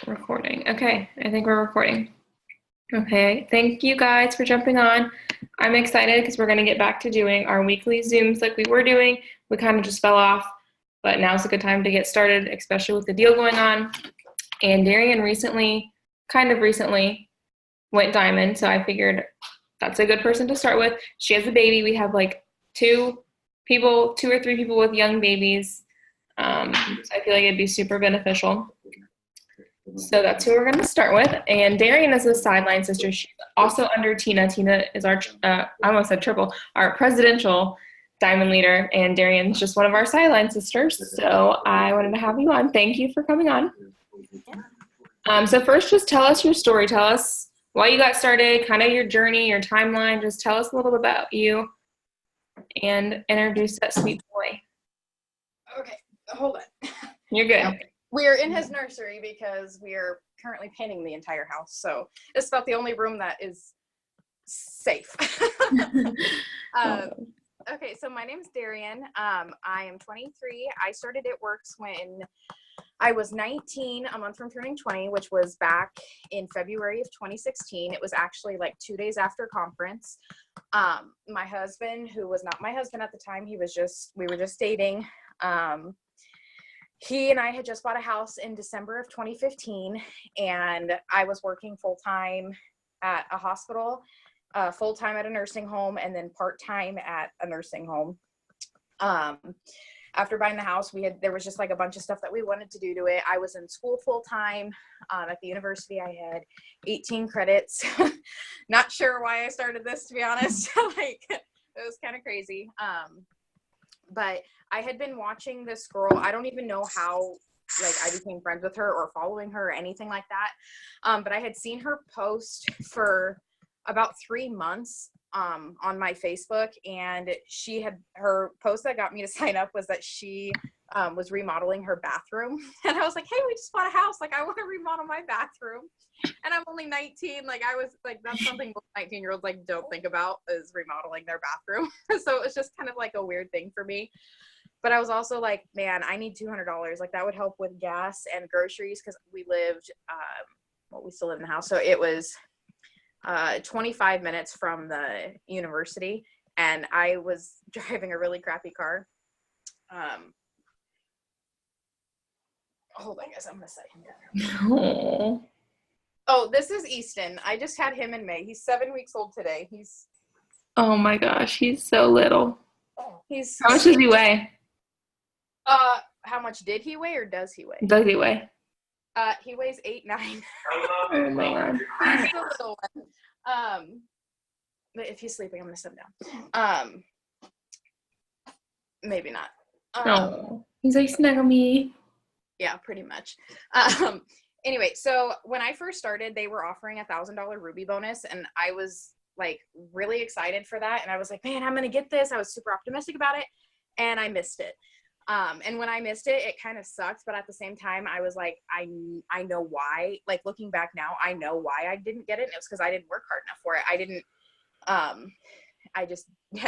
Recording. Okay, I think we're recording. Okay, thank you guys for jumping on. I'm excited because we're going to get back to doing our weekly Zooms like we were doing. We kind of just fell off, but now's a good time to get started, especially with the deal going on. And Darien recently went diamond, so I figured that's a good person to start with. She has a baby. We have like two or three people with young babies. So I feel like it'd be super beneficial. So that's who we're going to start with. And Darien is a sideline sister. She's also under Tina. Tina is our, I almost said triple, our presidential diamond leader. And Darien's just one of our sideline sisters. So I wanted to have you on. Thank you for coming on. So first, just tell us your story. Tell us why you got started, kind of your journey, your timeline. Just tell us a little bit about you and introduce that sweet boy. Okay, hold on. You're good. We're in his nursery because we are currently painting the entire house. So it's about the only room that is safe. Okay, so my name is Darien. I am 23. I started at Works when I was 19, a month from turning 20, which was back in February of 2016. It was actually like 2 days after conference. My husband, who was not my husband at the time, we were just dating. He and I had just bought a house in December of 2015, and I was working full-time at a hospital, full-time at a nursing home, and then part-time at a nursing home. After buying the house, there was just like a bunch of stuff that we wanted to do to it. I was in school full-time at the university. I had 18 credits. Not sure why I started this, to be honest. Like, it was kind of crazy. But I had been watching this girl. I don't even know how I became friends with her or following her or anything like that. But I had seen her post for about 3 months on my Facebook, and her post that got me to sign up was that she was remodeling her bathroom. And I was like, hey, we just bought a house. Like, I want to remodel my bathroom. And I'm only 19. Like, I was like, that's something most 19-year-olds don't think about, is remodeling their bathroom. So it was just kind of like a weird thing for me. But I was also like, man, I need $200. Like, that would help with gas and groceries, because we still live in the house. So it was 25 minutes from the university, and I was driving a really crappy car. Hold on, guys, I'm gonna set him down. Oh, this is Easton. I just had him in May. He's 7 weeks old today. Oh my gosh, he's so little. How much does he weigh? How much did he weigh, or does he weigh? Does he weigh? He weighs 8'9". Oh man. He's a little one. But if he's sleeping, I'm gonna set him down. Maybe not. He's like, snuggle me. Yeah, pretty much. Anyway, so when I first started, they were offering $1,000 Ruby bonus, and I was like really excited for that. And I was like, man, I'm gonna get this. I was super optimistic about it, and I missed it. And when I missed it, it kind of sucked. But at the same time, I was like, I know why. Like, looking back now, I know why I didn't get it. And it was because I didn't work hard enough for it. I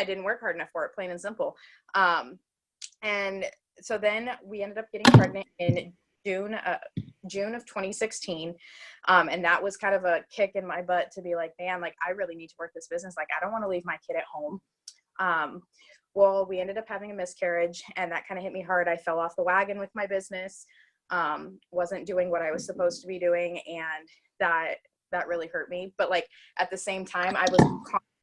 didn't work hard enough for it, plain and simple. And so then we ended up getting pregnant in June of 2016. And that was kind of a kick in my butt to be like, man, like, I really need to work this business. Like, I don't want to leave my kid at home. Well, we ended up having a miscarriage, and that kind of hit me hard. I fell off the wagon with my business, wasn't doing what I was supposed to be doing, and that really hurt me. But like, at the same time,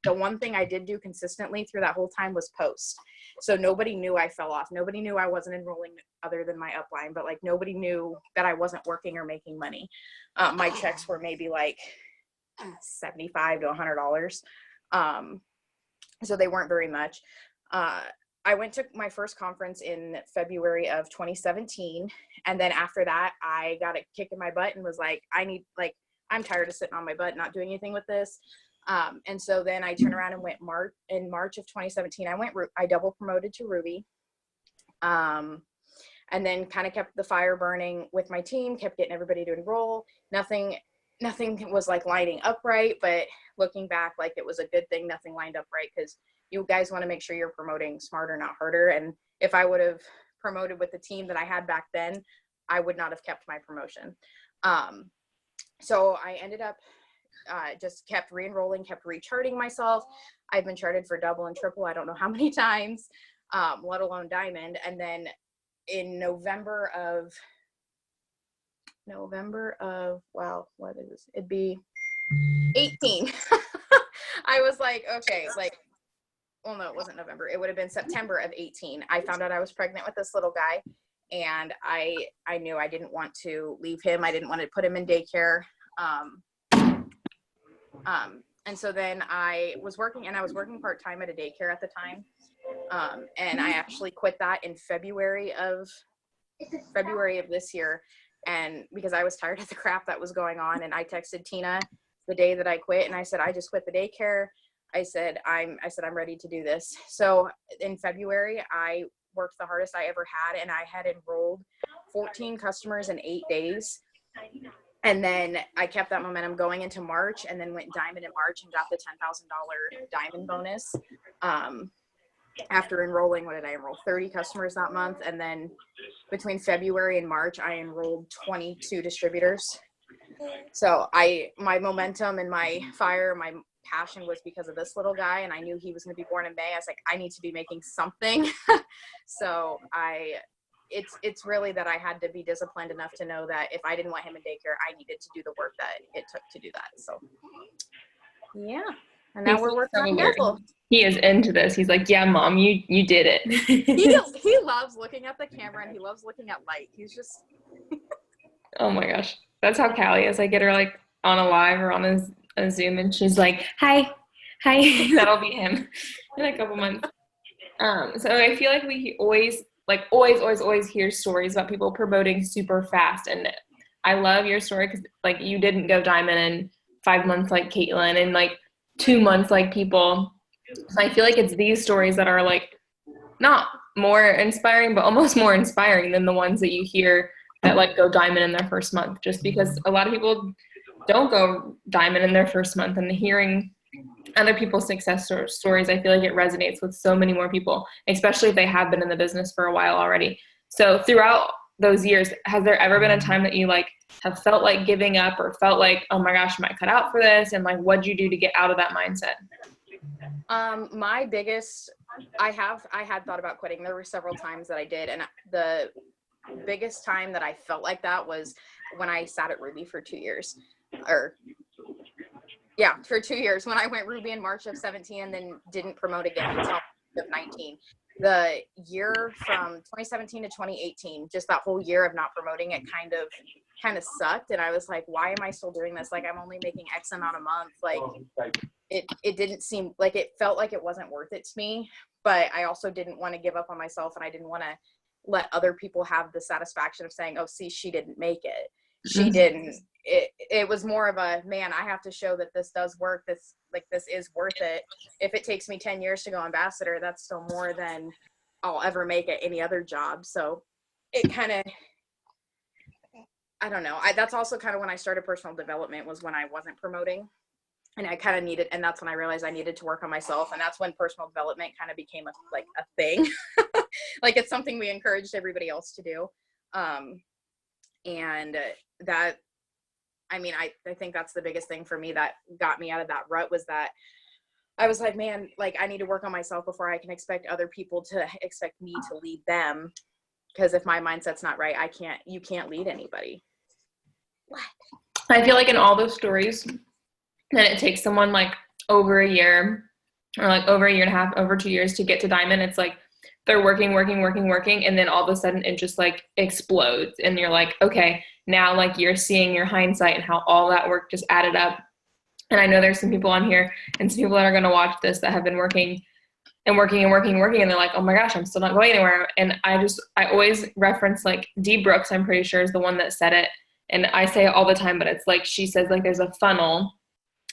the one thing I did do consistently through that whole time was post. So nobody knew I fell off. Nobody knew I wasn't enrolling other than my upline, but like, nobody knew that I wasn't working or making money. My checks were maybe like $75 to $100. So they weren't very much. I went to my first conference in February of 2017. And then after that, I got a kick in my butt and was like, I'm tired of sitting on my butt, not doing anything with this. And so then I turned around and went in March of 2017, I double promoted to Ruby. And then kind of kept the fire burning with my team, kept getting everybody to enroll. Nothing was like lining up right, but looking back, like, it was a good thing nothing lined up right, because you guys want to make sure you're promoting smarter, not harder. And if I would have promoted with the team that I had back then, I would not have kept my promotion. So I ended up just kept re-enrolling, kept recharting myself. I've been charted for double and triple, I don't know how many times, let alone diamond. And then in November of, wow, what is this? It'd be 18. I was like, okay, like, well, no, it wasn't November. It would have been September of 18. I found out I was pregnant with this little guy, and I knew I didn't want to leave him. I didn't want to put him in daycare. And so then I was working part-time at a daycare at the time. And I actually quit that in February of this year. And because I was tired of the crap that was going on, and I texted Tina the day that I quit, and I said, I just quit the daycare. I said, I'm ready to do this. So in February, I worked the hardest I ever had, and I had enrolled 14 customers in 8 days. And then I kept that momentum going into March, and then went diamond in March and got the $10,000 diamond bonus. After enrolling, what did I enroll? 30 customers that month. And then between February and March, I enrolled 22 distributors. So my momentum and my fire, my passion was because of this little guy, and I knew he was going to be born in May. I was like, I need to be making something. So it's really that I had to be disciplined enough to know that if I didn't want him in daycare, I needed to do the work that it took to do that. So yeah. And now we're working on double. He is into this. He's like, yeah, Mom, you did it. He loves looking at the camera, and he loves looking at light. He's just oh my gosh. That's how Callie is. I get her like on a live or on a Zoom, and she's like, hi. That'll be him in a couple months. So I feel like we always hear stories about people promoting super fast. And I love your story because like you didn't go diamond in 5 months like Caitlin, and like 2 months like people. So I feel like it's these stories that are like not more inspiring, but almost more inspiring than the ones that you hear that like go diamond in their first month, just because a lot of people don't go diamond in their first month. And hearing other people's success stories, I feel like it resonates with so many more people, especially if they have been in the business for a while already. So throughout those years, has there ever been a time that you like have felt like giving up, or felt like, oh my gosh, am I cut out for this? And like, what'd you do to get out of that mindset? My biggest, I had thought about quitting. There were several times that I did. And the biggest time that I felt like that was when I sat at Ruby for 2 years, for 2 years, when I went Ruby in March of 17 and then didn't promote again until of 19. The year from 2017 to 2018, just that whole year of not promoting, it kind of sucked. And I was like, why am I still doing this? Like, I'm only making X amount a month. Like, it didn't seem like, it felt like it wasn't worth it to me, but I also didn't want to give up on myself, and I didn't want to let other people have the satisfaction of saying, oh, see, she didn't make it. She didn't. It was more of a, man, I have to show that this does work. This is worth it. If it takes me 10 years to go ambassador, that's still more than I'll ever make at any other job. So it kind of, I don't know. That's also kind of when I started personal development, was when I wasn't promoting, and I kind of needed, and that's when I realized I needed to work on myself. And that's when personal development kind of became a thing. Like, it's something we encouraged everybody else to do. And that, I mean, I think that's the biggest thing for me that got me out of that rut, was that I was like, man, like, I need to work on myself before I can expect other people to expect me to lead them. Because if my mindset's not right, you can't lead anybody. What? I feel like in all those stories, that it takes someone like over a year, or like over a year and a half, over 2 years to get to diamond. It's like they're working, and then all of a sudden it just like explodes, and you're like, okay, now like you're seeing your hindsight and how all that work just added up. And I know there's some people on here and some people that are going to watch this that have been working, and they're like, oh my gosh, I'm still not going anywhere. And I always reference like Dee Brooks, I'm pretty sure, is the one that said it, and I say it all the time, but it's like, she says like there's a funnel,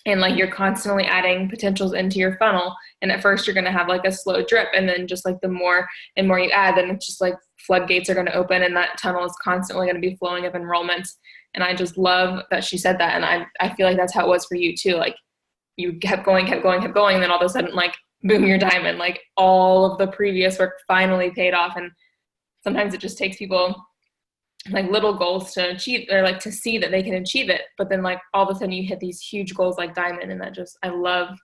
and like you're constantly adding potentials into your funnel, and at first you're going to have like a slow drip, and then just like the more and more you add, then it's just like floodgates are going to open, and that tunnel is constantly going to be flowing of enrollments. And I just love that she said that, and I feel like that's how it was for you too. Like, you kept going, and then all of a sudden, like, boom, you're diamond. Like, all of the previous work finally paid off. And sometimes it just takes people like little goals to achieve, or like to see that they can achieve it. But then like all of a sudden you hit these huge goals like Diamond, and that just, I love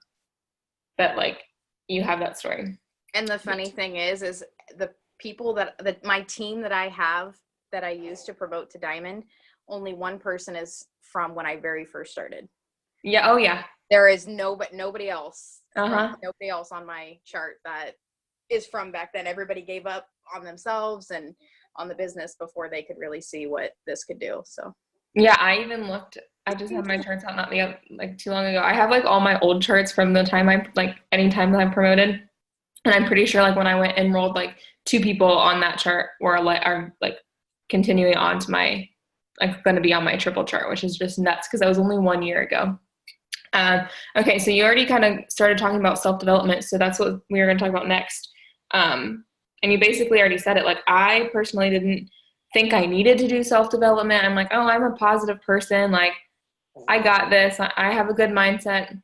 that like you have that story. And the funny thing is the people that my team that I have that I use to promote to Diamond, only one person is from when I very first started. Yeah. Oh yeah. There is nobody else. Uh-huh. Nobody else on my chart that is from back then. Everybody gave up on themselves and on the business before they could really see what this could do. So yeah, I even looked, I just had my charts out not like too long ago. I have like all my old charts from the time I like any time that I promoted. And I'm pretty sure like when I went enrolled, like 2 people on that chart were like are like continuing on to my like going to be on my triple chart, which is just nuts because that was only 1 year ago. Okay, so you already kind of started talking about self-development, so that's what we were going to talk about next. And you basically already said it. Like, I personally didn't think I needed to do self-development. I'm like, oh, I'm a positive person. Like, I got this. I have a good mindset.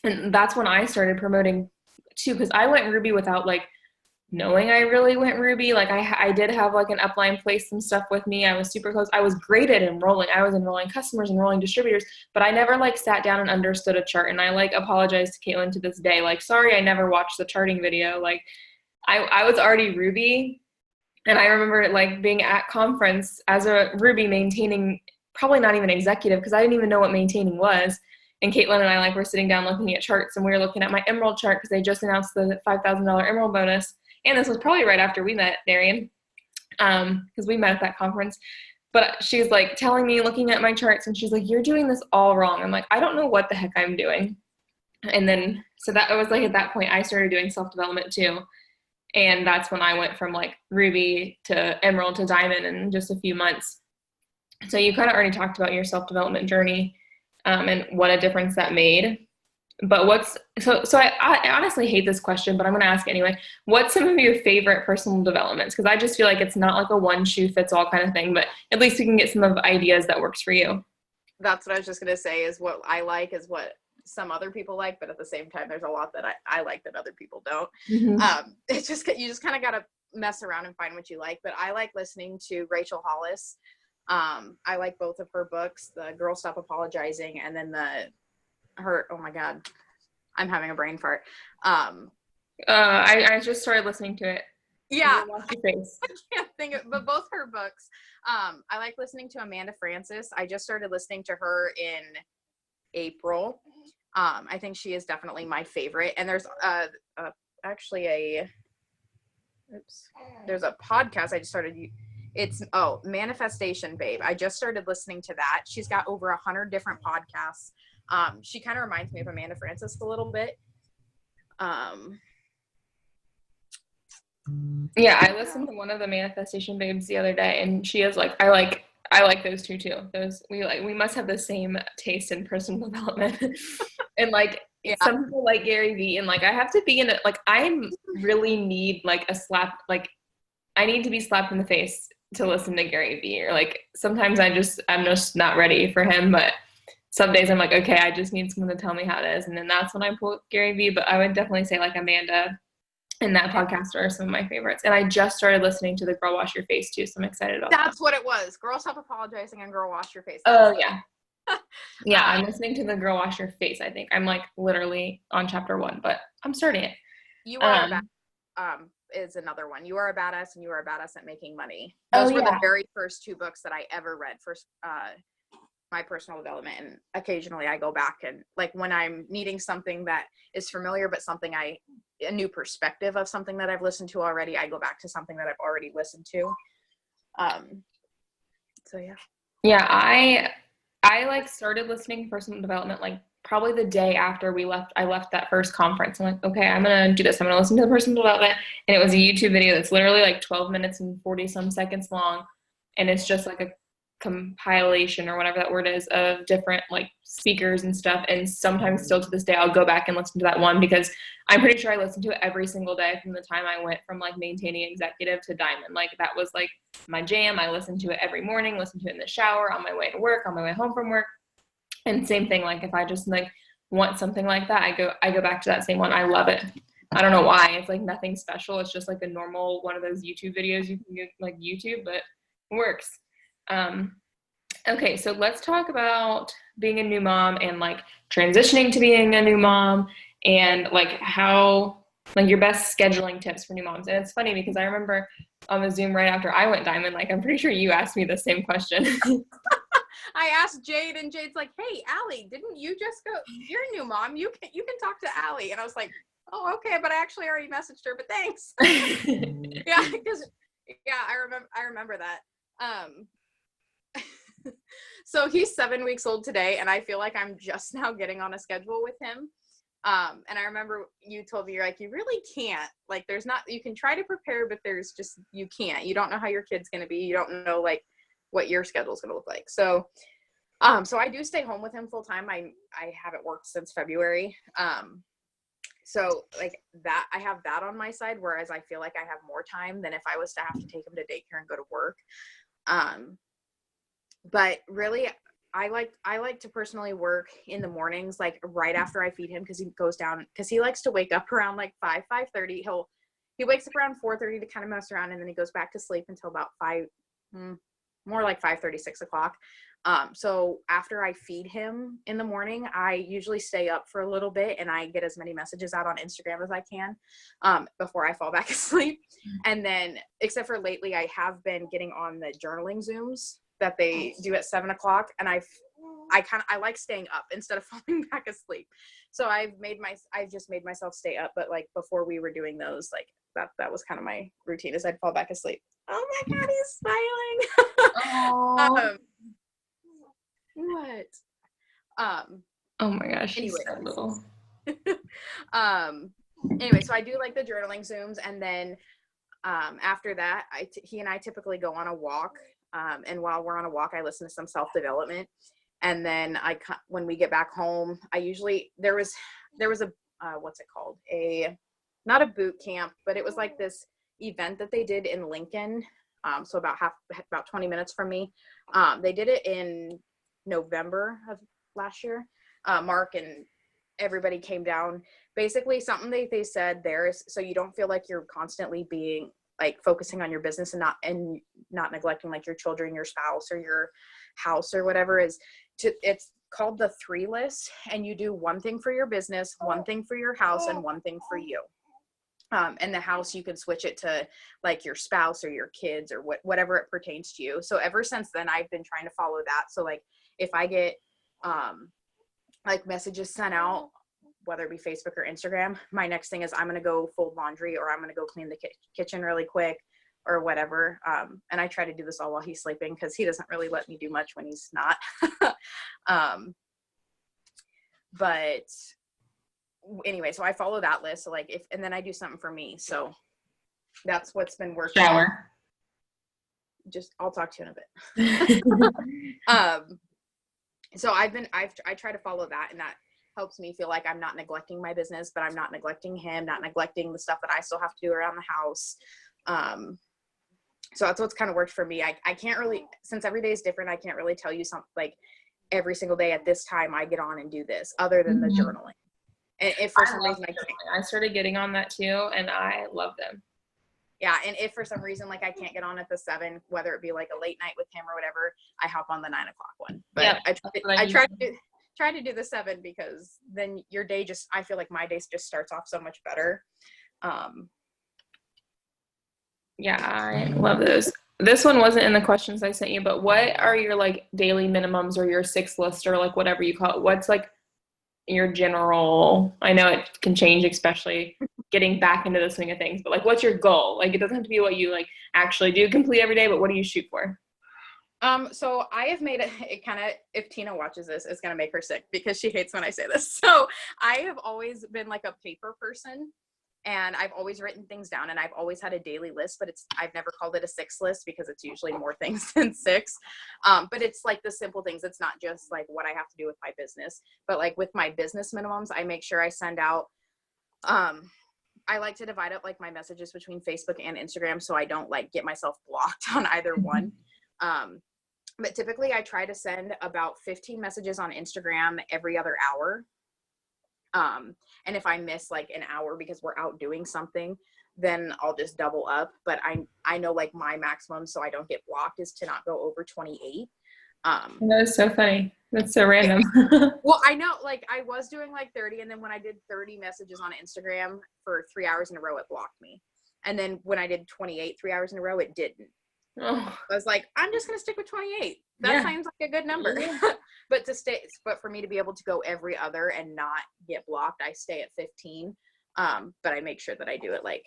And that's when I started promoting too, because I went Ruby without like knowing I really went Ruby. Like I did have like an upline place some stuff with me. I was super close. I was great at enrolling. I was enrolling customers, enrolling distributors, but I never like sat down and understood a chart. And I like apologize to Caitlin to this day. Like, sorry, I never watched the charting video. Like I was already Ruby. And I remember like being at conference as a Ruby maintaining, probably not even executive, because I didn't even know what maintaining was. And Caitlin and I like were sitting down looking at charts, and we were looking at my Emerald chart because they just announced the $5,000 Emerald bonus. And this was probably right after we met, Darien, because we met at that conference. But she's like telling me, looking at my charts, and she's like, you're doing this all wrong. I'm like, I don't know what the heck I'm doing. And then, so that it was like at that point, I started doing self-development too. And that's when I went from like Ruby to Emerald to Diamond in just a few months. So you kind of already talked about your self-development journey and what a difference that made. But so I honestly hate this question, but I'm going to ask anyway. What's some of your favorite personal developments? Because I just feel like it's not like a one shoe fits all kind of thing, but at least we can get some of ideas that works for you. that's what I was just going to say, is what I like is what some other people like, but at the same time, there's a lot that I like that other people don't. Mm-hmm. It's just, you just kind of got to mess around and find what you like. But I like listening to Rachel Hollis. I like both of her books, The Girl Stop Apologizing, and then oh my God, I'm having a brain fart. I just started listening to it. Yeah. Wash your face. I can't think of, but both her books. I like listening to Amanda Francis. I just started listening to her in April. I think she is definitely my favorite. And there's actually there's a podcast I just started. It's Manifestation Babe. I just started listening to that. She's got over 100 different podcasts. She kind of reminds me of Amanda Francis a little bit. Yeah, I listened to one of the Manifestation Babes the other day, and she is like, I like those two too. Those we must have the same taste in personal development. And like Yeah. some people like Gary Vee, and like I have to be in it. Like I really need like a slap. Like I need to be slapped in the face to listen to Gary Vee. Or like sometimes I'm just not ready for him. But some days I'm like, okay, I just need someone to tell me how it is, and then that's when I pull Gary Vee. But I would definitely say like Amanda and that podcast are some of my favorites. And I just started listening to the Girl Wash Your Face too, so I'm excited about that. That's what it was. Girl Stop Apologizing and Girl Wash Your Face. Oh yeah. Yeah, I'm listening to the Girl Wash Your Face. I think I'm like literally on chapter 1, but I'm starting it. You Are a Badass is another one. You Are a Badass and You Are a Badass at Making Money. Those were the very first 2 books that I ever read for my personal development. And occasionally I go back and like when I'm needing something that is familiar, but something a new perspective of something that I've listened to already, I go back to something that I've already listened to. So yeah. Yeah, I like started listening to personal development like probably the day after I left that first conference. I'm like, okay, I'm going to do this. I'm going to listen to the personal development. And it was a YouTube video that's literally like 12 minutes and 40 some seconds long. And it's just like a compilation or whatever that word is of different like speakers and stuff. And sometimes still to this day, I'll go back and listen to that one because I'm pretty sure I listened to it every single day from the time I went from like maintaining executive to Diamond. Like that was like my jam. I listened to it every morning, listened to it in the shower, on my way to work, on my way home from work. And same thing, like if I just like want something like that, I go back to that same one. I love it. I don't know why. It's like nothing special. It's just like a normal one of those YouTube videos you can get like YouTube, but it works. Um, okay, so let's talk about being a new mom and like transitioning to being a new mom and like how like your best scheduling tips for new moms. And it's funny because I remember on the Zoom right after I went diamond, like I'm pretty sure you asked me the same question. I asked Jade, and Jade's like, "Hey, Allie, didn't you just go? You're a new mom. You can talk to Allie." And I was like, "Oh, okay," but I actually already messaged her. But thanks. Yeah, because I remember that. So he's 7 weeks old today, and I feel like I'm just now getting on a schedule with him. And I remember you told me, you're like, you really can't, like, there's not, you can try to prepare, but there's just, you can't, you don't know how your kid's going to be. You don't know like what your schedule's going to look like. So, so I do stay home with him full time. I haven't worked since February. So like that, I have that on my side, whereas I feel like I have more time than if I was to have to take him to daycare and go to work. But really, I like to personally work in the mornings, like right after I feed him, because he goes down, because he likes to wake up around like 5:30. He wakes up around 4:30 to kind of mess around, and then he goes back to sleep until about 5, more like 5:30, 6 o'clock. So after I feed him in the morning, I usually stay up for a little bit and I get as many messages out on Instagram as I can before I fall back asleep. And then, except for lately, I have been getting on the journaling Zooms that they do at 7 o'clock. And I like staying up instead of falling back asleep. So I've just made myself stay up. But like before we were doing those, like that was kind of my routine, is I'd fall back asleep. Oh my God, he's smiling. What? Oh my gosh, Anyway. he's so little. Anyway, so I do like the journaling Zooms, and then after that, he and I typically go on a walk, and while we're on a walk, I listen to some self-development, and then when we get back home, I usually there was a what's it called, not a boot camp, but it was like this event that they did in Lincoln, so about 20 minutes from me. They did it in November of last year. Mark and everybody came down. Basically, something they said there is, so you don't feel like you're constantly being like focusing on your business and not neglecting like your children, your spouse, or your house or whatever, it's called the 3 list, and you do one thing for your business, one thing for your house, and one thing for you. And the house, you can switch it to like your spouse or your kids or whatever it pertains to you. So ever since then, I've been trying to follow that. So like if I get like messages sent out, whether it be Facebook or Instagram, my next thing is I'm going to go fold laundry, or I'm going to go clean the kitchen really quick, or whatever. And I try to do this all while he's sleeping, because he doesn't really let me do much when he's not. But anyway, so I follow that list. So like and then I do something for me. So that's what's been working. Shower. I'll talk to you in a bit. So I try to follow that, and that helps me feel like I'm not neglecting my business, but I'm not neglecting him, not neglecting the stuff that I still have to do around the house. So that's what's kind of worked for me. I can't really, since every day is different, I can't really tell you something like every single day at this time I get on and do this, other than the journaling. And if for some reason I started getting on that too, and I love them. Yeah, and if for some reason like I can't get on at the 7, whether it be like a late night with him or whatever, I hop on the 9 o'clock one. But yeah, I try to do the 7, because then your day I feel like my day just starts off so much better. Yeah, I love those. This one wasn't in the questions I sent you, but what are your like daily minimums, or your 6 list, or like whatever you call it? What's like your general, I know it can change, especially getting back into the swing of things, but like what's your goal? Like it doesn't have to be what you like actually do complete every day, but what do you shoot for? So I have made it kind of, if Tina watches this, it's going to make her sick, because she hates when I say this. So I have always been like a paper person, and I've always written things down, and I've always had a daily list, but I've never called it a 6 list, because it's usually more things than 6. But it's like the simple things. It's not just like what I have to do with my business, but like with my business minimums, I make sure I send out, I like to divide up like my messages between Facebook and Instagram, so I don't like get myself blocked on either one. But typically I try to send about 15 messages on Instagram every other hour. And if I miss like an hour because we're out doing something, then I'll just double up. But I know like my maximum, so I don't get blocked, is to not go over 28. That is so funny. That's so random. Well, I know, like, I was doing like 30, and then when I did 30 messages on Instagram for 3 hours in a row, it blocked me. And then when I did 28 3 hours in a row, it didn't. Oh, I was like, I'm just gonna stick with 28. That sounds like a good number. Yeah. But for me to be able to go every other and not get blocked, I stay at 15. But I make sure that I do it like.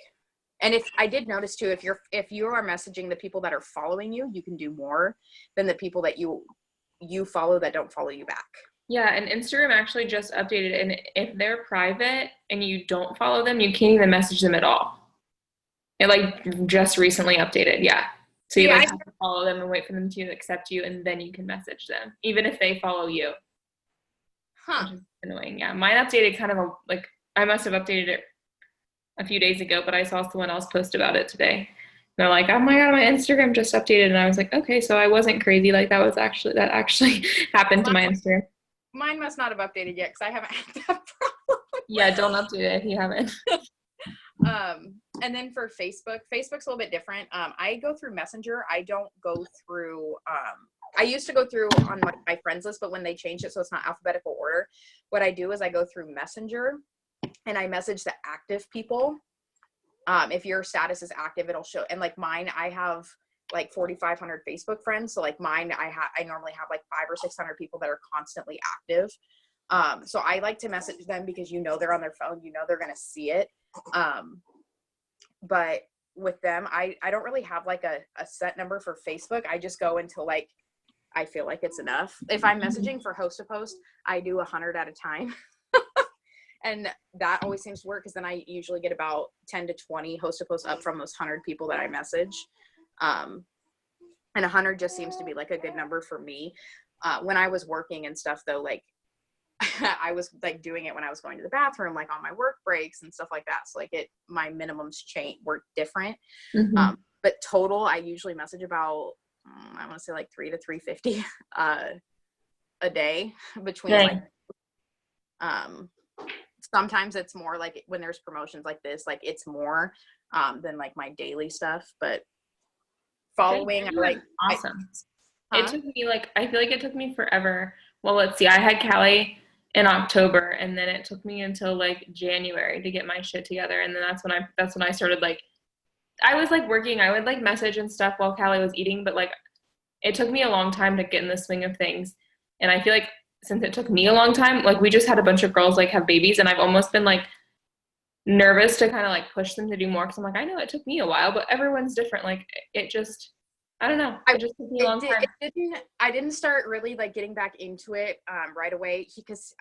And if I did notice too, if you are messaging the people that are following you, you can do more than the people that you follow that don't follow you back. Yeah, and Instagram actually just updated, and if they're private and you don't follow them, you can't even message them at all. It like just recently updated, yeah. So you Yeah, like have to follow them and wait for them to accept you, and then you can message them, even if they follow you. Which is annoying. Yeah, mine updated kind of like I must have updated it a few days ago, but I saw someone else post about it today. And they're like, "Oh my God, my Instagram just updated," and I was like, "Okay, so I wasn't crazy. Like that actually happened to my Instagram." Mine must not have updated yet because I haven't had that problem. Yeah, don't update it if you haven't. And then for Facebook's a little bit different. I go through Messenger. I don't go through, I used to go through on my friends list, but when they changed it so it's not alphabetical order, what I do is I go through Messenger and I message the active people. If your status is active, it'll show. And like mine, I have like 4,500 Facebook friends. So like mine, I normally have like 500 or 600 people that are constantly active. So I like to message them because they're on their phone, they're going to see it. But with them, I don't really have like a set number for Facebook. I just go until like I feel like it's enough. If I'm messaging for host to post, I do 100 at a time. And that always seems to work because then I usually get about 10 to 20 host to post up from those 100 people that I message. And 100 just seems to be like a good number for me. When I was working and stuff though, like I was like doing it when I was going to the bathroom, like on my work breaks and stuff like that. So like my minimums were different. Mm-hmm. But total, I usually message about, I want to say like 3 to 350 a day between like, sometimes it's more like when there's promotions like this, like it's more than like my daily stuff, but following, awesome. It took me I feel like it took me forever. Well, let's see. I had Callie in October, and then it took me until like January to get my shit together, and then that's when I started like I was like working. I would like message and stuff while Callie was eating, but like it took me a long time to get in the swing of things. And I feel like since it took me a long time, like we just had a bunch of girls like have babies, and I've almost been like nervous to kind of like push them to do more because I'm like, I know it took me a while, but everyone's different. Like it just, I don't know. It just took me a long time. I didn't start really like getting back into it right away because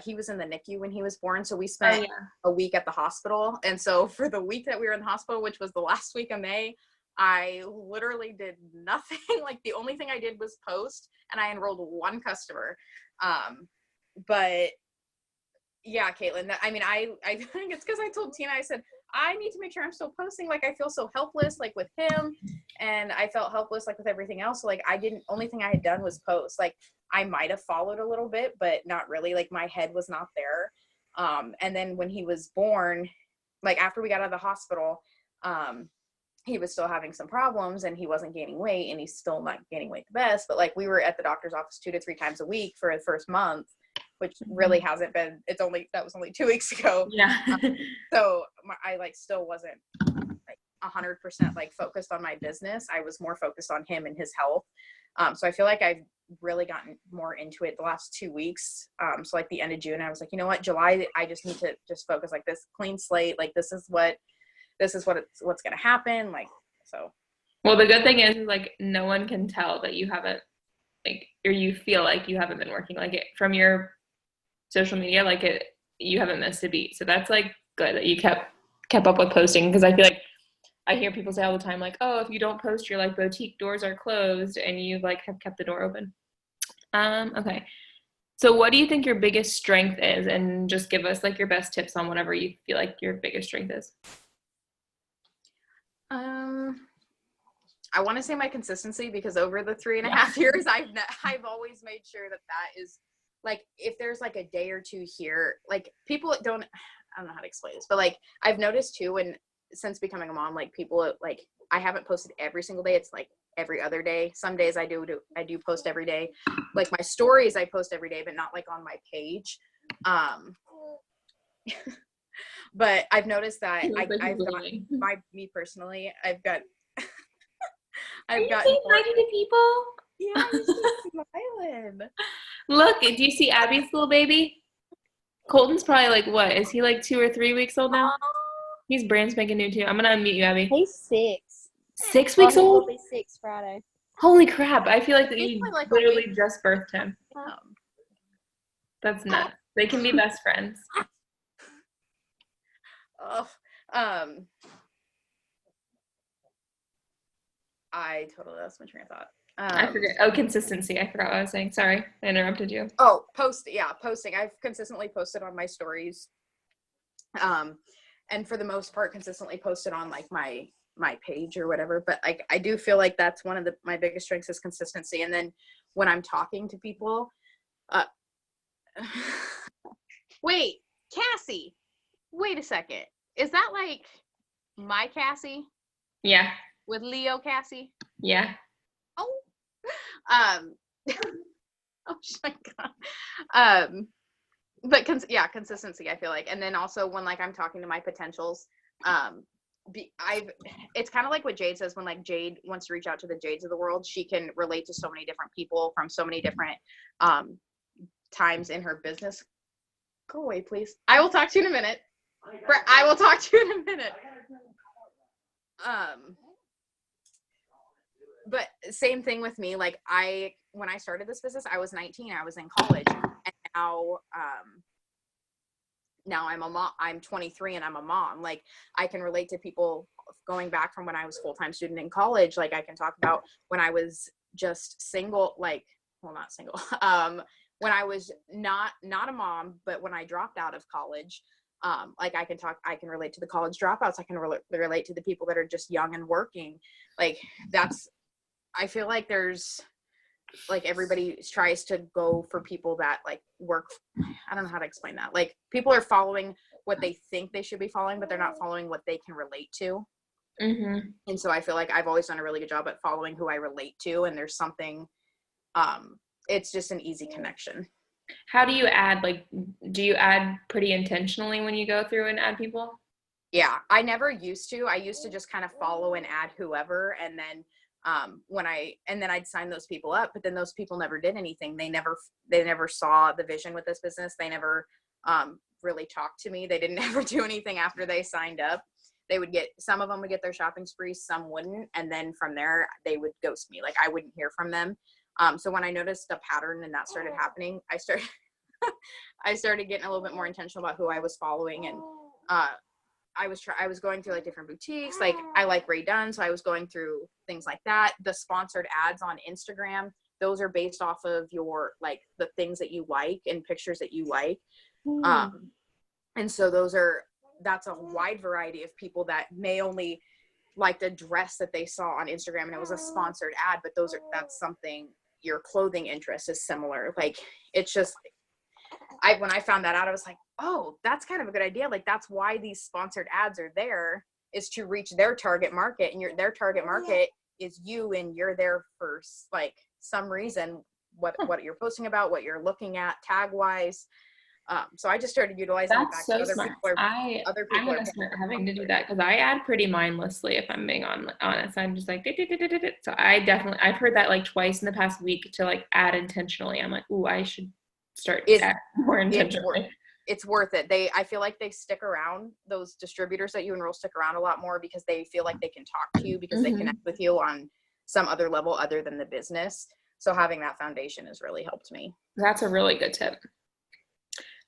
he was in the NICU when he was born. So we spent a week at the hospital. And so for the week that we were in the hospital, which was the last week of May, I literally did nothing. Like the only thing I did was post, and I enrolled one customer. But yeah, Caitlin, I mean, I think it's because I told Tina, I said, I need to make sure I'm still posting. Like, I feel so helpless, like with him, and I felt helpless, like with everything else. So, like, only thing I had done was post. Like, I might have followed a little bit, but not really. Like, my head was not there. And then when he was born, like after we got out of the hospital, he was still having some problems and he wasn't gaining weight, and he's still not gaining weight the best. But like, we were at the doctor's office 2 to 3 times a week for the first month, which really hasn't been, that was only 2 weeks ago. Yeah. So I like still wasn't like 100% like focused on my business. I was more focused on him and his health. So I feel like I've really gotten more into it the last 2 weeks. So like the end of June, I was like, you know what, July, I just need to just focus like this clean slate. Like this is what's going to happen. Like, so. Well, the good thing is like no one can tell that you haven't like, or you feel like you haven't been working like it from your social media, like you haven't missed a beat. So that's like good that you kept up with posting, because I feel like I hear people say all the time like, oh, if you don't post, your like boutique doors are closed, and you like have kept the door open. Okay. So what do you think your biggest strength is? And just give us like your best tips on whatever you feel like your biggest strength is. I want to say my consistency, because over the 3.5 years, I've always made sure that is like, if there's like a day or two here, like people I don't know how to explain this, but like I've noticed too, when since becoming a mom, like people like I haven't posted every single day. It's like every other day. Some days I do post every day. Like my stories I post every day, but not like on my page. But I've noticed that I've got me personally, I've got Are you saying hi to the people? Yeah, I'm smiling. Look, do you see Abby's little baby? Colton's probably like, what? Is he like 2 or 3 weeks old now? He's brand spanking new too. I'm gonna unmute you, Abby. He's 6. 6 weeks old? He'll be 6 Friday. Holy crap! I feel like that you like literally just birthed him. That's nuts. They can be best friends. Oh, I totally lost my train of thought. I forget. Oh, consistency. I forgot what I was saying. Sorry, I interrupted you. Oh, posting. I've consistently posted on my stories. And for the most part, consistently posted on like my page or whatever. But like, I do feel like that's one of my biggest strengths is consistency. And then when I'm talking to people, wait, Cassie, wait a second. Is that like my Cassie? Yeah. With Leo Cassie? Yeah. Oh, oh my God. But consistency, I feel like. And then also when like I'm talking to my potentials, it's kind of like what Jade says when like Jade wants to reach out to the Jades of the world. She can relate to so many different people from so many different times in her business. Go away, please. I will talk to you in a minute. I will talk to you in a minute. But same thing with me. Like when I started this business, I was 19. I was in college, and now I'm a mom. I'm 23 and I'm a mom. Like I can relate to people going back from when I was full-time student in college. Like I can talk about when I was just single, not single. When I was not a mom, but when I dropped out of college, like I can relate to the college dropouts. I can relate to the people that are just young and working. Like I feel like there's like everybody tries to go for people that like work. I don't know how to explain that. Like people are following what they think they should be following, but they're not following what they can relate to. Mm-hmm. And so I feel like I've always done a really good job at following who I relate to. And there's something, it's just an easy connection. How do you add, like, do you add pretty intentionally when you go through and add people? Yeah, I never used to. I used to just kind of follow and add whoever. And then then I'd sign those people up, but then those people never did anything. They never saw the vision with this business. They never really talked to me. They didn't ever do anything after they signed up. Some of them would get their shopping sprees, some wouldn't. And then from there, they would ghost me. Like I wouldn't hear from them. So when I noticed a pattern and that started happening, I started getting a little bit more intentional about who I was following. And I was going through like different boutiques. Like I like Ray Dunn, so I was going through things like that. The sponsored ads on Instagram, those are based off of your like the things that you like and pictures that you like. And so that's a wide variety of people that may only like the dress that they saw on Instagram and it was a sponsored ad, but that's something your clothing interest is similar. Like it's just when I found that out, I was like, oh, that's kind of a good idea. Like that's why these sponsored ads are there, is to reach their target market, and their target market is you, and you're there for like some reason, what you're posting about, what you're looking at tag wise. So I just started utilizing that's so smart. I'm gonna start having to do that because I add pretty mindlessly, if I'm being honest. I'm just like so I've heard that like twice in the past week to like add intentionally. I'm like, ooh, I should start adding more intentionally. It's worth it. I feel like they stick around. Those distributors that you enroll stick around a lot more because they feel like they can talk to you because they connect with you on some other level other than the business. So having that foundation has really helped me. That's a really good tip.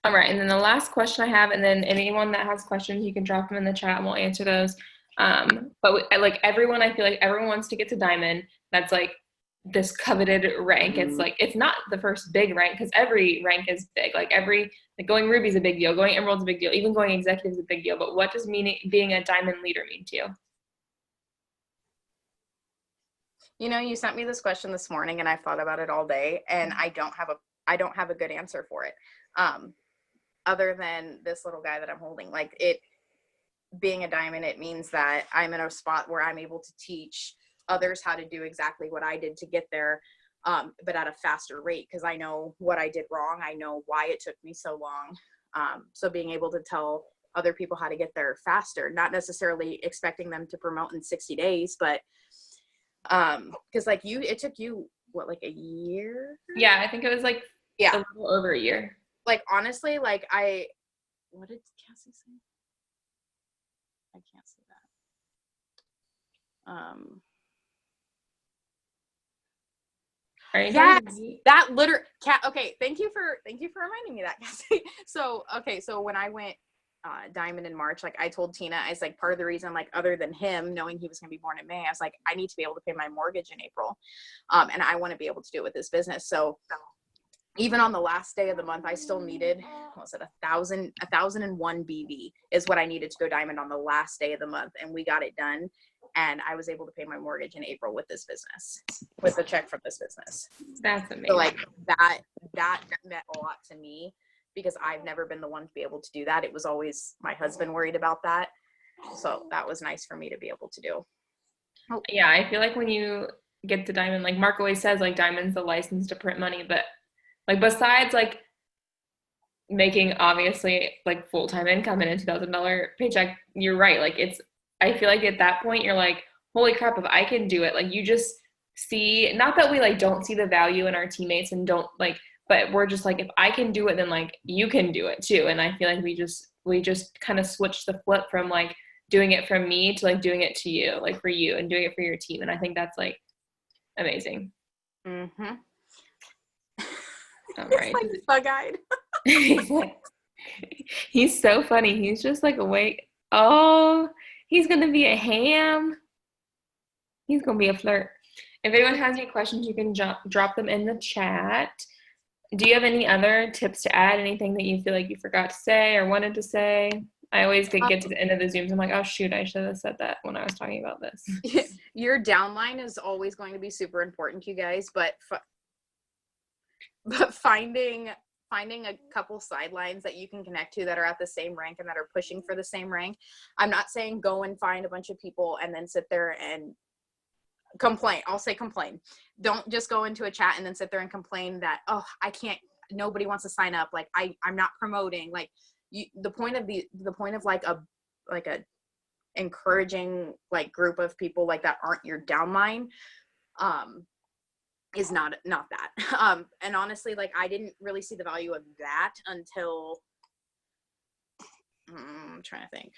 All right, and then the last question I have, and then anyone that has questions, you can drop them in the chat and we'll answer those. But like everyone, I feel like everyone wants to get to diamond. That's like this coveted rank. It's like, it's not the first big rank because every rank is big. Like going ruby is a big deal. Going emerald is a big deal. Even going executive is a big deal. But what does being a diamond leader mean to you? You know, you sent me this question this morning and I thought about it all day and I don't have a good answer for it. Other than this little guy that I'm holding. Like being a diamond, it means that I'm in a spot where I'm able to teach others how to do exactly what I did to get there, but at a faster rate, because I know what I did wrong. I know why it took me so long. So being able to tell other people how to get there faster, not necessarily expecting them to promote in 60 days, but because like it took you what, like a year? Yeah, I think it was like a Yeah. little over a year. Like honestly, like what did Cassie say? I can't say that. Are you Yes, talking to me? that literally cat. Okay, thank you for reminding me that, Cassie. So when I went diamond in March, like I told Tina, I was like, part of the reason, like other than him knowing he was going to be born in May, I was like, I need to be able to pay my mortgage in April, and I want to be able to do it with this business. So even on the last day of the month, I still needed, what was it, 1,001 BV is what I needed to go diamond on the last day of the month. And we got it done. And I was able to pay my mortgage in April with this business, with the check from this business. That's amazing. So like that meant a lot to me, because I've never been the one to be able to do that. It was always my husband worried about that. So that was nice for me to be able to do. Oh. Yeah, I feel like when you get to diamond, like Mark always says, like diamond's the license to print money, but like besides like making obviously like full-time income and a $2,000 paycheck, you're right. Like I feel like at that point you're like, holy crap, if I can do it, like you just see, not that we like don't see the value in our teammates and don't like, but we're just like, if I can do it, then like you can do it too. And I feel like we just kind of switched the flip from like doing it from me to like doing it to you, like for you and doing it for your team. And I think that's like amazing. Mm-hmm. All right. It's like bug-eyed. He's so funny. He's just like awake. Oh, he's gonna be a ham. He's gonna be a flirt. If anyone has any questions, you can drop them in the chat. Do you have any other tips to add? Anything that you feel like you forgot to say or wanted to say? I always get to the end of the Zooms. I'm like, oh shoot, I should have said that when I was talking about this. Your downline is always going to be super important to you guys, but finding a couple sidelines that you can connect to that are at the same rank and that are pushing for the same rank. I'm not saying go and find a bunch of people and then sit there and complain. I'll say complain. Don't just go into a chat and then sit there and complain that, oh, I can't, nobody wants to sign up. Like I'm not promoting. Like the point of like a encouraging like group of people like that aren't your downline, is not that. And honestly, like I didn't really see the value of that until I'm trying to think.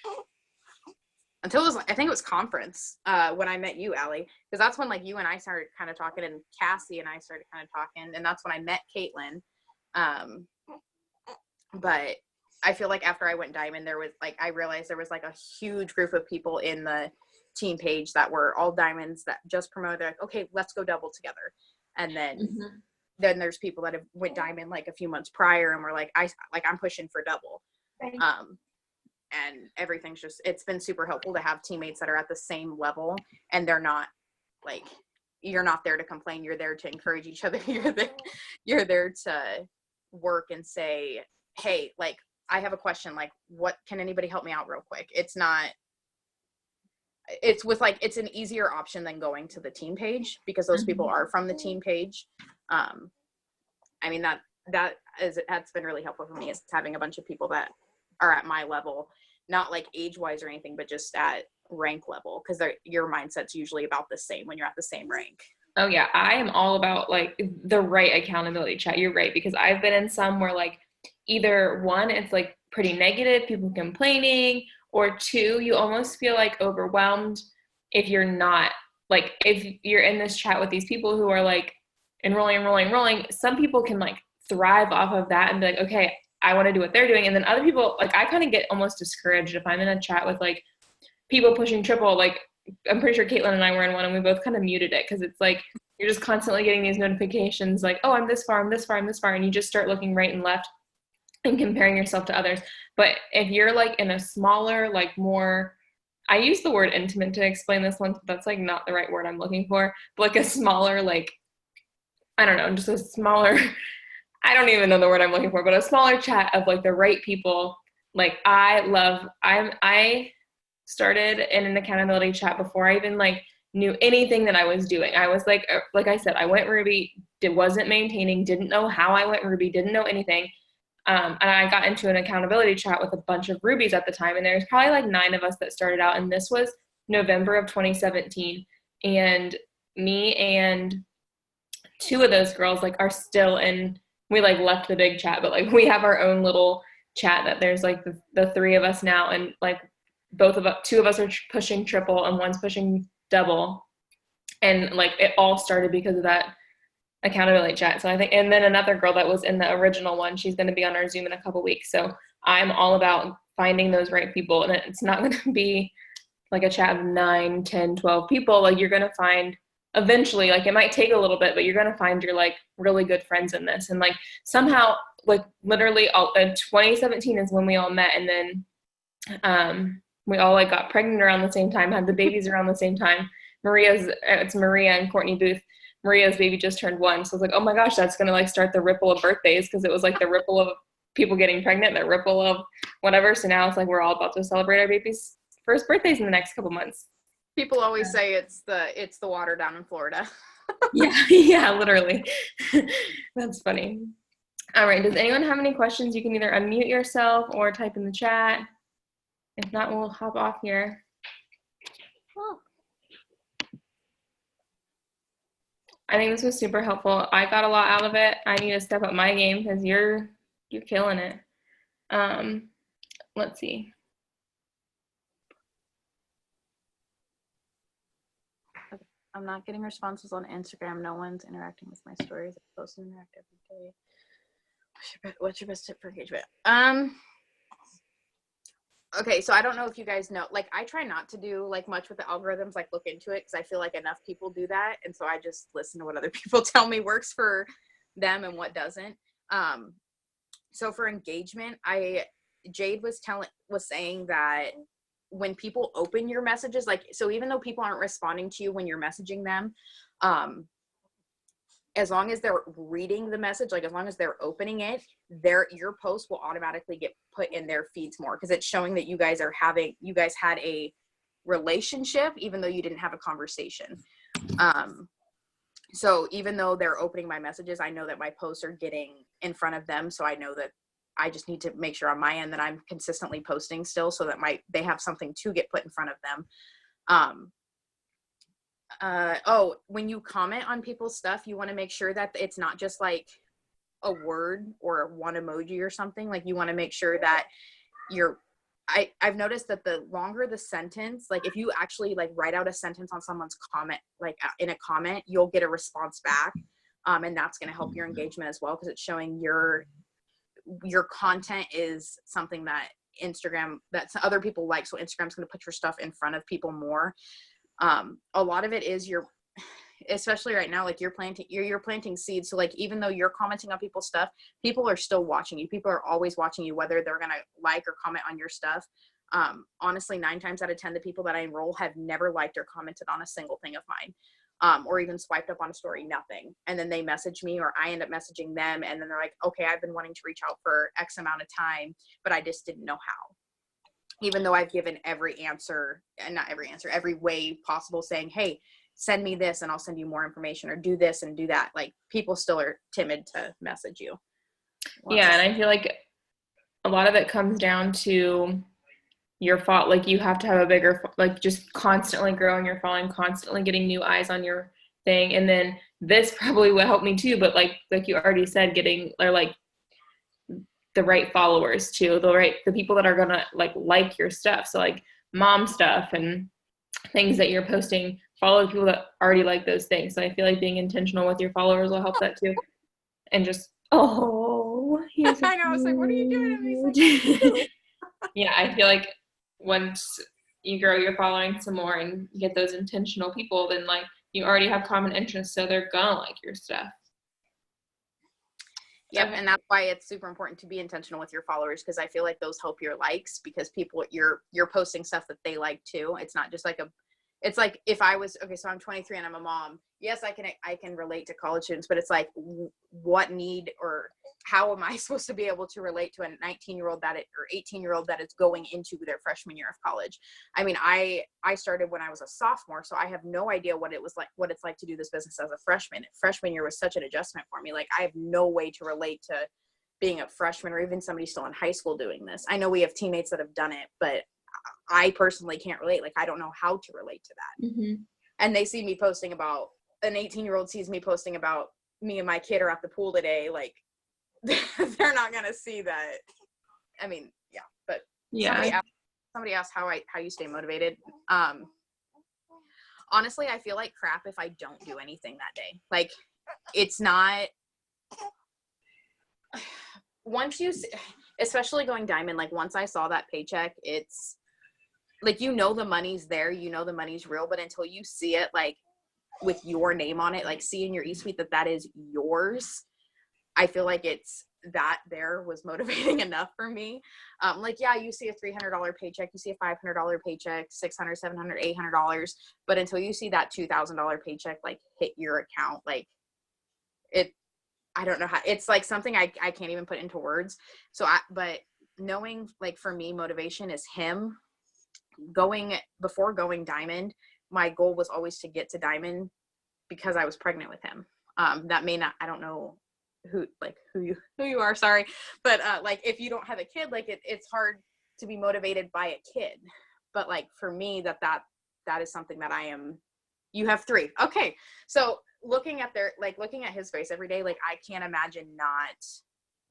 Until it was, I think it was conference, when I met you, Allie, because that's when like you and I started kind of talking, and Cassie and I started kind of talking, and that's when I met Caitlin. But I feel like after I went diamond, there was like, I realized there was like a huge group of people in the team page that were all diamonds that just promoted. They're like, okay, let's go double together. And then then there's people that have went diamond like a few months prior and were like, I'm pushing for double. Right. And everything's just, it's been super helpful to have teammates that are at the same level, and they're not like, you're not there to complain. You're there to encourage each other. You're there to work and say, hey, like, I have a question. Like, what, can anybody help me out real quick? It's with like, it's an easier option than going to the team page, because those people are from the team page. I mean, that's been really helpful for me, is having a bunch of people that are at my level, not like age wise or anything, but just at rank level, because your mindset's usually about the same when you're at the same rank. Oh yeah, I am all about like the right accountability chat. You're right, because I've been in some where like either one, it's like pretty negative, people complaining, or two, you almost feel like overwhelmed if you're not, like if you're in this chat with these people who are like enrolling. Some people can like thrive off of that and be like, okay, I want to do what they're doing. And then other people, like I kind of get almost discouraged if I'm in a chat with like people pushing triple. Like I'm pretty sure Caitlin and I were in one, and we both kind of muted it, because it's like you're just constantly getting these notifications like, oh, I'm this far, and you just start looking right and left and comparing yourself to others. But if you're like in a smaller, like more, I use the word intimate to explain this one, but that's like not the right word I'm looking for, but like a smaller, like, I don't know, just a smaller, I don't even know the word I'm looking for, but a smaller chat of like the right people. Like I started in an accountability chat before I even like knew anything that I was doing. I was like I said, I went Ruby, wasn't maintaining, didn't know how I went Ruby, didn't know anything. And I got into an accountability chat with a bunch of Rubies at the time. And there's probably like 9 of us that started out. And this was November of 2017. And me and 2 of those girls like are still in, we like left the big chat, but like we have our own little chat that there's like the 3 of us now. And like 2 of us are pushing triple and one's pushing double. And like it all started because of that accountability chat. So I think, and then another girl that was in the original one, she's going to be on our Zoom in a couple weeks. So I'm all about finding those right people. And it's not going to be like a chat of 9, 10, 12 people. Like you're going to find eventually, like it might take a little bit, but you're going to find your like really good friends in this. And like somehow, like literally 2017 is when we all met. And then we all like got pregnant around the same time, had the babies around the same time. It's Maria and Courtney Booth. Maria's baby just turned 1. So I was like, oh my gosh, that's going to like start the ripple of birthdays, because it was like the ripple of people getting pregnant, the ripple of whatever. So now it's like we're all about to celebrate our baby's first birthdays in the next couple months. People always say it's the water down in Florida. Yeah, literally. That's funny. All right. Does anyone have any questions? You can either unmute yourself or type in the chat. If not, we'll hop off here. Oh. I think this was super helpful. I got a lot out of it. I need to step up my game because you're killing it. Let's see. I'm not getting responses on Instagram. No one's interacting with my stories. I post and interact every day. What's your best tip for engagement? Okay, so I don't know if you guys know, like I try not to do like much with the algorithms, like look into it, because I feel like enough people do that, and so I just listen to what other people tell me works for them and what doesn't. So for engagement, Jade was saying that when people open your messages, like, so even though people aren't responding to you when you're messaging them, as long as they're reading the message, like as long as they're opening it, your post will automatically get put in their feeds more, because it's showing that you guys had a relationship even though you didn't have a conversation. So even though they're opening my messages, I know that my posts are getting in front of them, so I know that I just need to make sure on my end that I'm consistently posting still, so that they have something to get put in front of them. When you comment on people's stuff, you want to make sure that it's not just like a word or one emoji or something. Like you want to make sure that I've noticed that the longer the sentence, like if you actually like write out a sentence on someone's comment, like in a comment, you'll get a response back. And that's going to help your engagement as well, because it's showing your content is something that other people like. So Instagram's going to put your stuff in front of people more. A lot of it is especially right now, like you're planting seeds. So like, even though you're commenting on people's stuff, people are still watching you. People are always watching you, whether they're going to like or comment on your stuff. Honestly, 9 times out of 10, the people that I enroll have never liked or commented on a single thing of mine. Or even swiped up on a story, nothing. And then they message me, or I end up messaging them. And then they're like, okay, I've been wanting to reach out for X amount of time, but I just didn't know how. Even though I've given every way possible, saying, hey, send me this and I'll send you more information, or do this and do that. Like people still are timid to message you. Yeah. And I feel like a lot of it comes down to your fault. Like you have to have a bigger, like just constantly growing your following, constantly getting new eyes on your thing. And then this probably will help me too, but like you already said, getting like the right followers too, the people that are gonna like your stuff. So like mom stuff and things that you're posting, follow people that already like those things. So I feel like being intentional with your followers will help that too. And just I know, I was like, what are you doing? Yeah, I feel like once you grow your following some more and get those intentional people, then like you already have common interests, so they're gonna like your stuff. Yep, and that's why it's super important to be intentional with your followers, because I feel like those help your likes, because you're posting stuff that they like too. It's not just like it's like if I was, okay, so I'm 23 and I'm a mom. Yes, I can relate to college students, but it's like what need or how am I supposed to be able to relate to a 19-year-old or 18-year-old that is going into their freshman year of college? I mean, I started when I was a sophomore, so I have no idea what it's like to do this business as a freshman. Freshman year was such an adjustment for me. Like I have no way to relate to being a freshman or even somebody still in high school doing this. I know we have teammates that have done it, but I personally can't relate. Like I don't know how to relate to that. Mm-hmm. And they see me posting about, an 18-year-old sees me posting about me and my kid are at the pool today. Like they're not going to see that. I mean, yeah, but Yeah. somebody asked how you stay motivated. Honestly, I feel like crap if I don't do anything that day. Like it's not, once you, especially going diamond, like once I saw that paycheck, it's like, you know, the money's there, you know, the money's real, but until you see it, like with your name on it, like see in your e-suite that is yours, I feel like it's that there was motivating enough for me. Like, yeah, you see a $300 paycheck, you see a $500 paycheck, $600, $700, $800, but until you see that $2,000 paycheck, like hit your account, like I don't know how, it's like something I can't even put into words. But knowing, like for me, motivation is him before going diamond. My goal was always to get to diamond because I was pregnant with him. That may not, I don't know who you are, sorry. But like if you don't have a kid, like it's hard to be motivated by a kid. But like for me, that is something that you have 3. Okay. So looking at his face every day, like I can't imagine not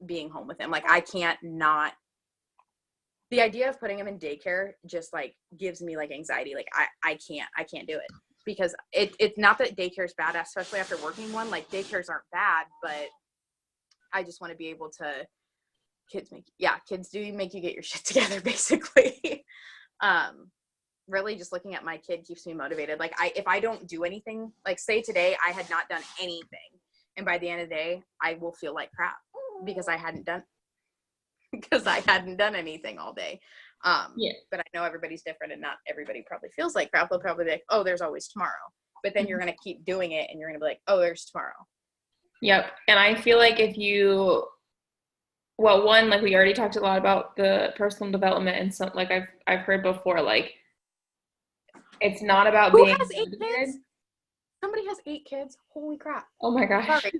being home with him. Like I can't not, the idea of putting him in daycare just like gives me like anxiety. Like I can't do it because it's not that daycare is bad, especially after working one, like daycares aren't bad, but I just want to be able to, kids do make you get your shit together basically. Really just looking at my kid keeps me motivated. Like if I don't do anything, like say today I had not done anything, and by the end of the day I will feel like crap because I hadn't done anything all day. Yeah. But I know everybody's different and not everybody probably feels like crap. They'll probably be like, oh, there's always tomorrow. But then you're going to keep doing it and you're going to be like, oh, there's tomorrow. Yep. And I feel like one, like we already talked a lot about the personal development, and some, like I've heard before, like it's not about Who being has 8 motivated. kids? Somebody has 8 kids. Holy crap. Oh my gosh.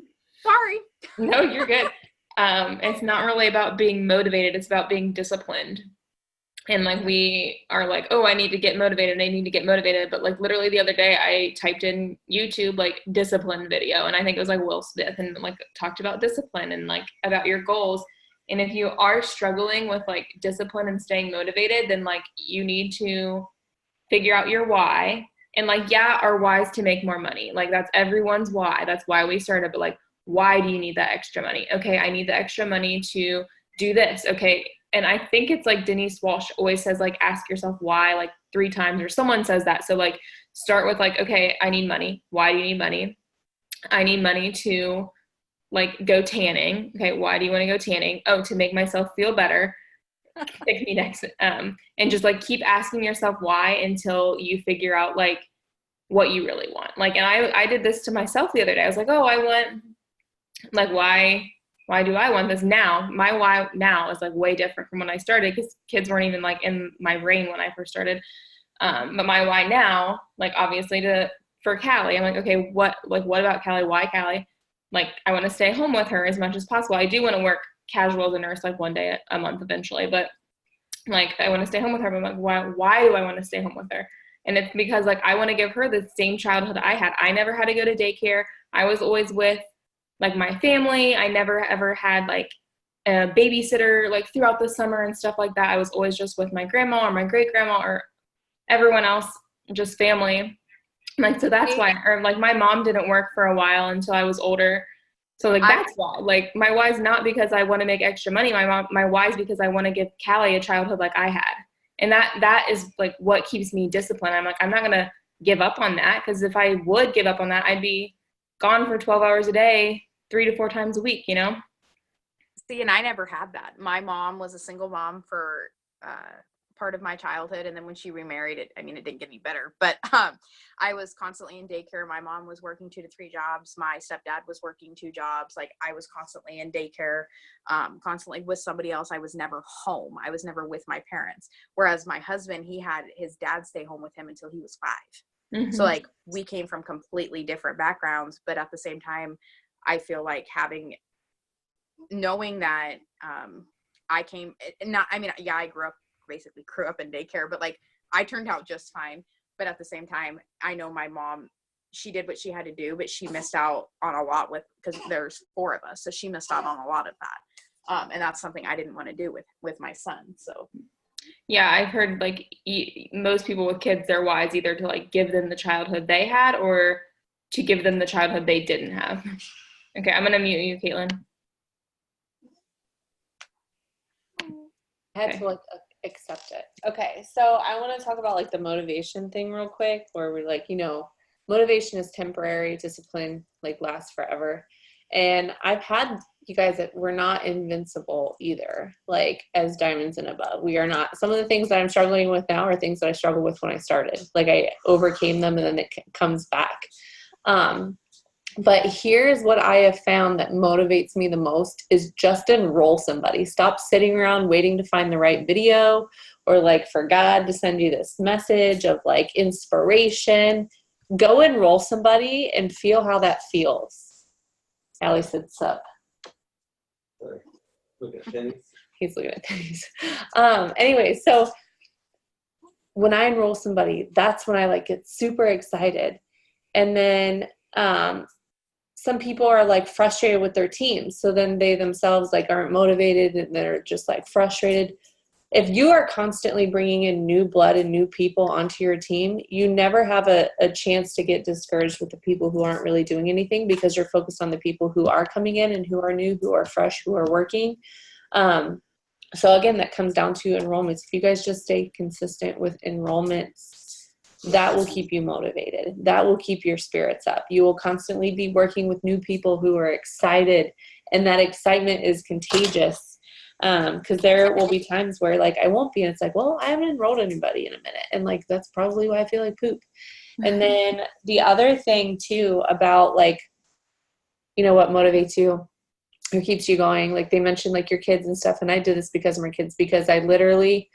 Sorry. No, you're good. It's not really about being motivated. It's about being disciplined. And like we are like, oh, I need to get motivated. But like literally the other day I typed in YouTube like discipline video, and I think it was like Will Smith, and like talked about discipline and like about your goals. And if you are struggling with like discipline and staying motivated, then like you need to figure out your why. And like, yeah, our why is to make more money. Like that's everyone's why. That's why we started. But like, why do you need that extra money? Okay, I need the extra money to do this. Okay. And I think it's like Denise Walsh always says, like, ask yourself why like 3 times, or someone says that. So like start with like, okay, I need money. Why do you need money? I need money to like go tanning. Okay. Why do you want to go tanning? Oh, to make myself feel better. Pick me next. And just like keep asking yourself why until you figure out like what you really want. Like, and I did this to myself the other day. I was like, oh, I want, like, why do I want this now? My why now is like way different from when I started, because kids weren't even like in my brain when I first started. But my why now, like obviously for Callie, I'm like, okay, what about Callie? Why Callie? Like I want to stay home with her as much as possible. I do want to work casual as a nurse, like one day a month eventually, but like I want to stay home with her. But I'm like, why do I want to stay home with her? And it's because like I want to give her the same childhood I had. I never had to go to daycare. I was always with like my family. I never ever had like a babysitter like throughout the summer and stuff like that. I was always just with my grandma or my great grandma or everyone else, just family. Like, so that's why, or like my mom didn't work for a while until I was older. So like, that's why, like my why is not because I want to make extra money. My why is because I want to give Callie a childhood like I had. And that is like what keeps me disciplined. I'm like, I'm not going to give up on that. Cause if I would give up on that, I'd be gone for 12 hours a day, 3 to 4 times a week, you know? See, and I never had that. My mom was a single mom for part of my childhood. And then when she remarried, it didn't get any better, but I was constantly in daycare. My mom was working 2 to 3 jobs. My stepdad was working 2 jobs. Like, I was constantly in daycare, constantly with somebody else. I was never home. I was never with my parents. Whereas my husband, he had his dad stay home with him until he was 5. So like, we came from completely different backgrounds, but at the same time, I feel like knowing that I basically grew up in daycare, but like, I turned out just fine. But at the same time, I know my mom, she did what she had to do, but she missed out on a lot because there's 4 of us. So she missed out on a lot of that. And that's something I didn't want to do with my son. So. Yeah, I've heard like most people with kids, they're wise either to like give them the childhood they had or to give them the childhood they didn't have. Okay, I'm gonna mute you, Caitlin. I had to like accept it. Okay, so I want to talk about like the motivation thing real quick, where we're like, motivation is temporary, discipline like lasts forever. And I've had you guys that we're not invincible either, like as diamonds and above. We are not. Some of the things that I'm struggling with now are things that I struggled with when I started. Like, I overcame them and then it comes back. But here's what I have found that motivates me the most is just enroll somebody. Stop sitting around waiting to find the right video or like for God to send you this message of like inspiration. Go enroll somebody and feel how that feels. Allie said sup. Look at things. He's looking at things. Anyway, so when I enroll somebody, that's when I like get super excited. And then some people are like frustrated with their teams. So then they themselves like aren't motivated and they're just like frustrated. If you are constantly bringing in new blood and new people onto your team, you never have a chance to get discouraged with the people who aren't really doing anything, because you're focused on the people who are coming in and who are new, who are fresh, who are working. So again, that comes down to enrollments. If you guys just stay consistent with enrollments, that will keep you motivated. That will keep your spirits up. You will constantly be working with new people who are excited, and that excitement is contagious. Because there will be times where like I won't be, and it's like, well, I haven't enrolled anybody in a minute, and like that's probably why I feel like poop. And then the other thing too about like, what motivates you or keeps you going, like they mentioned like your kids and stuff, and I did this because of my kids, because I literally,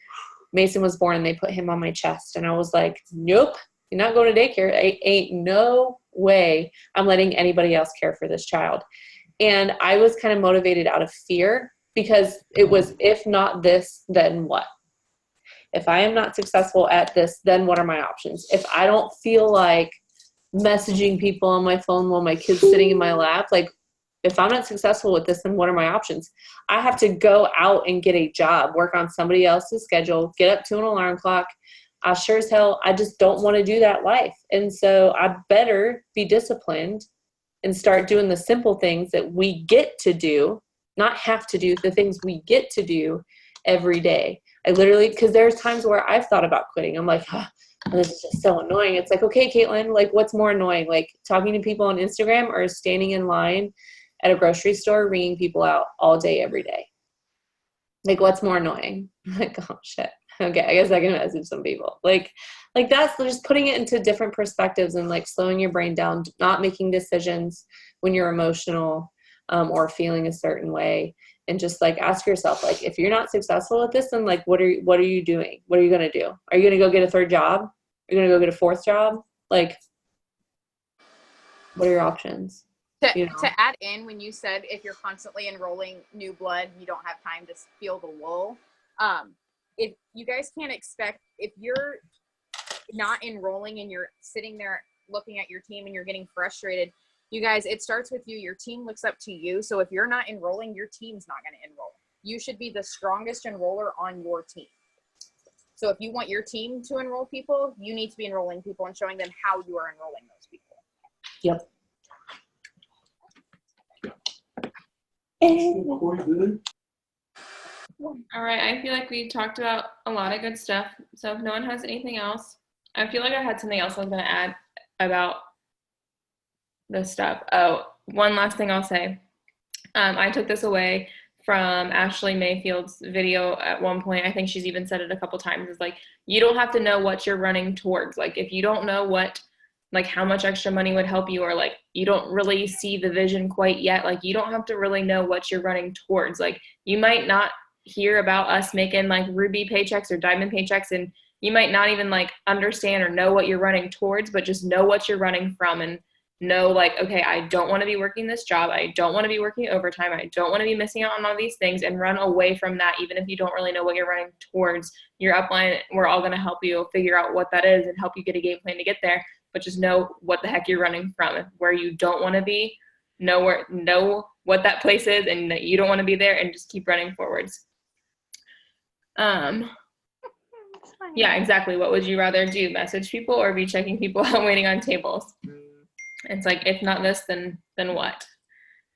Mason was born and they put him on my chest, and I was like, nope, you're not going to daycare. Ain't no way I'm letting anybody else care for this child. And I was kind of motivated out of fear, because it was, if not this, then what? If I am not successful at this, then what are my options? If I don't feel like messaging people on my phone while my kid's sitting in my lap, like if I'm not successful with this, then what are my options? I have to go out and get a job, work on somebody else's schedule, get up to an alarm clock. I sure as hell, I just don't want to do that life. And so I better be disciplined and start doing the simple things that we get to do, not have to do, the things we get to do every day. I literally, because there's times where I've thought about quitting. I'm like, this is just so annoying. It's like, okay, Caitlin, like what's more annoying? Like talking to people on Instagram or standing in line at a grocery store, ringing people out all day, every day? Like what's more annoying? Like, oh shit. Okay, I guess I can message some people. Like that's just putting it into different perspectives and like slowing your brain down, not making decisions when you're emotional or feeling a certain way. And just like ask yourself, like, if you're not successful at this, then like, what are you doing? What are you going to do? Are you going to go get a 3rd job? Are you going to go get a 4th job? Like, what are your options? To add in, when you said if you're constantly enrolling new blood, you don't have time to feel the lull. If you guys can't expect, if you're not enrolling and you're sitting there looking at your team and you're getting frustrated, you guys, it starts with you. Your team looks up to you. So if you're not enrolling, your team's not going to enroll. You should be the strongest enroller on your team. So if you want your team to enroll people, you need to be enrolling people and showing them how you are enrolling those people. Yep. All right, I feel like we talked about a lot of good stuff. So if no one has anything else, I feel like I had something else I was going to add about this stuff. Oh, one last thing I'll say. I took this away from Ashley Mayfield's video at one point. I think she's even said it a couple times. Is like, you don't have to know what you're running towards. Like, if you don't know what, like, how much extra money would help you, or like you don't really see the vision quite yet, like, you don't have to really know what you're running towards. Like, you might not hear about us making like ruby paychecks or diamond paychecks, and you might not even like understand or know what you're running towards, but just know what you're running from, and know like, okay, I don't want to be working this job. I don't want to be working overtime. I don't want to be missing out on all these things, and run away from that. Even if you don't really know what you're running towards, your upline, we're all going to help you figure out what that is and help you get a game plan to get there. But just know what the heck you're running from. Where you don't want to be, know what that place is, and that you don't want to be there, and just keep running forwards. Yeah, exactly. What would you rather do? Message people or be checking people out waiting on tables? It's like, if not this, then what?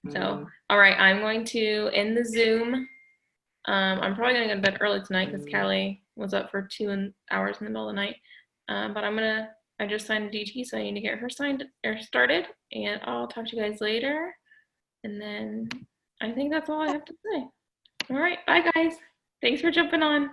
So, all right, I'm going to end the Zoom. I'm probably going to go to bed early tonight because Callie was up for 2 hours in the middle of the night. But I just signed a DT, so I need to get her signed or started, and I'll talk to you guys later. And then I think that's all I have to say. All right, bye guys. Thanks for jumping on.